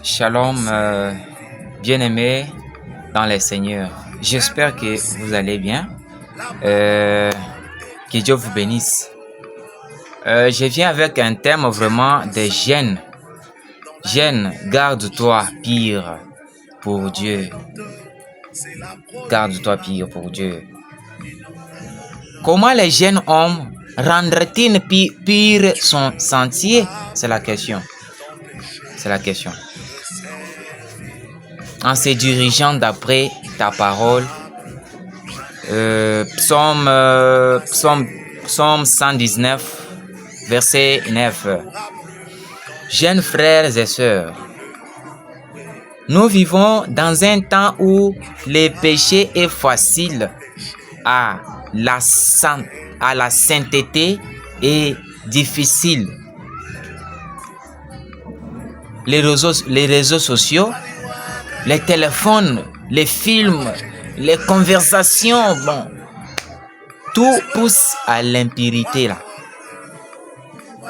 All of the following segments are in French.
Shalom, bien-aimés dans les Seigneurs. J'espère que vous allez bien. Que Dieu vous bénisse. Je viens avec un thème vraiment des gênes. Gêne, garde-toi pire pour Dieu. Garde-toi pire pour Dieu. Comment les jeunes hommes rendraient-ils pire son sentier? C'est la question. C'est la question. En se dirigeant d'après ta parole, Psaume 119, verset 9. Jeunes frères et sœurs, nous vivons dans un temps où le péché est facile à la sainteté est difficile. Les réseaux sociaux, les téléphones, les films, les conversations, bon, tout pousse à l'impurité là.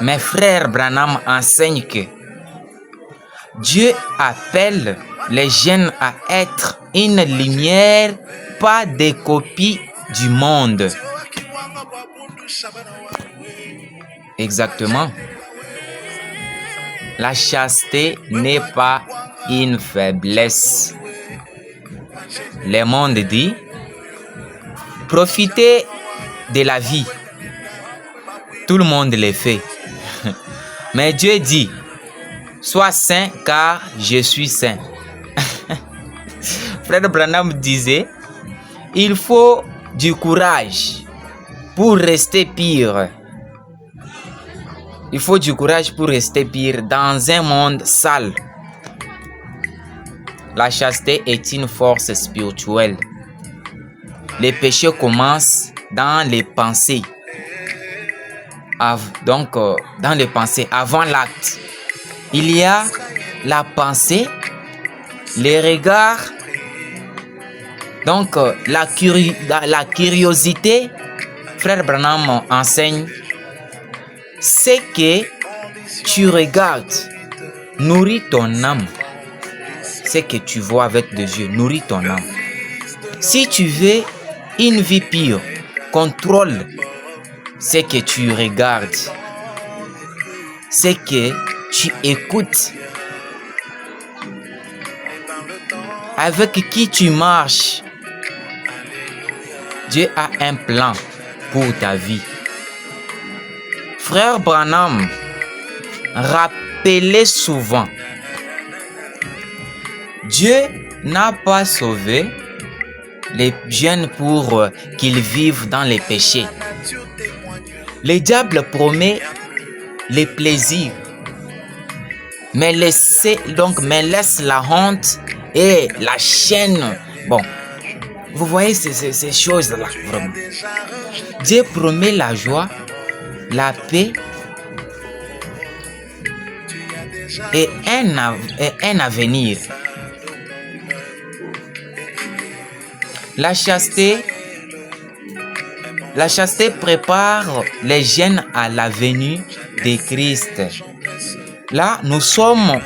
Mes frères Branham enseignent que Dieu appelle les jeunes à être une lumière, pas des copies du monde. Exactement. La chasteté n'est pas une faiblesse. Le monde dit, profitez de la vie. Tout le monde le fait. Mais Dieu dit, sois saint car je suis saint. Frère Branham disait, il faut du courage pour rester pire. Il faut du courage pour rester pire dans un monde sale. La chasteté est une force spirituelle. Les péchés commencent dans les pensées. Dans les pensées, avant l'acte. Il y a la pensée, les regards, la curiosité. Frère Branham enseigne, ce que tu regardes nourrit ton âme. Ce que tu vois avec les yeux nourrit ton âme. Si tu veux une vie pure, contrôle ce que tu regardes, ce que tu écoutes, avec qui tu marches. Dieu a un plan pour ta vie. Frère Branham, rappelez souvent, Dieu n'a pas sauvé les jeunes pour qu'ils vivent dans les péchés. Le diable promet les plaisirs, mais laisse la honte et la chaîne. Bon, vous voyez ces choses-là, vraiment. Dieu promet la joie, la paix et un avenir. La chasteté prépare les jeunes à la venue de Christ. Là, nous sommes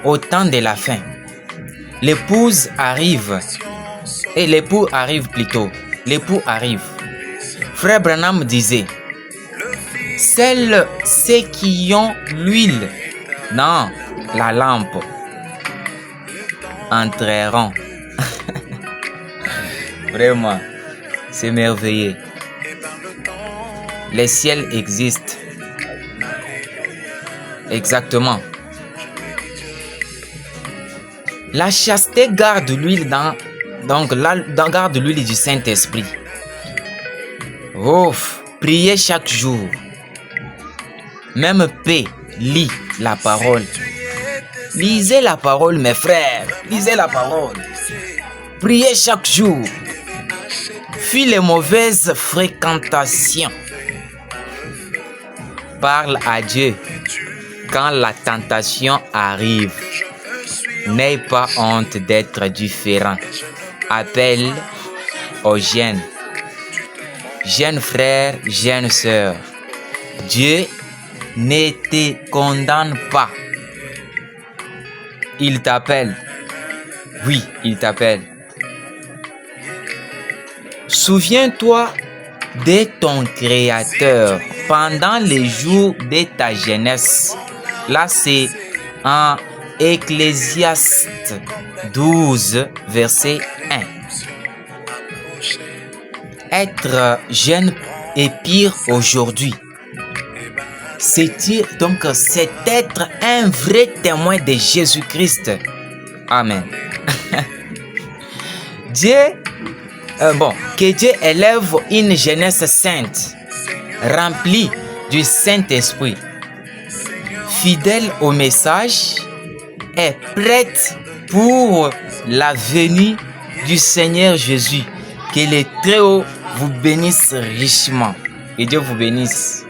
au temps de la fin. L'époux arrive. L'époux arrive. Frère Branham disait, seuls ceux qui ont l'huile dans la lampe entreront. Vraiment, c'est merveilleux. Les ciels existent. Exactement. La chasteté garde l'huile garde l'huile du Saint-Esprit. Priez chaque jour. Même paix, lis la parole. Lisez la parole, mes frères. Lisez la parole. Priez chaque jour. Fuis les mauvaises fréquentations. Parle à Dieu quand la tentation arrive. N'aie pas honte d'être différent. Appelle aux jeunes. Jeunes frères, jeunes sœurs. Dieu ne te condamne pas. Il t'appelle. Oui, il t'appelle. Souviens-toi de ton Créateur pendant les jours de ta jeunesse. Là, c'est en Ecclésiaste 12, verset 1. Être jeune est pire aujourd'hui. C'est être un vrai témoin de Jésus-Christ. Amen. Que Dieu élève une jeunesse sainte, remplie du Saint-Esprit, fidèle au message et prête pour la venue du Seigneur Jésus. Que le Très-Haut vous bénisse richement. Que Dieu vous bénisse.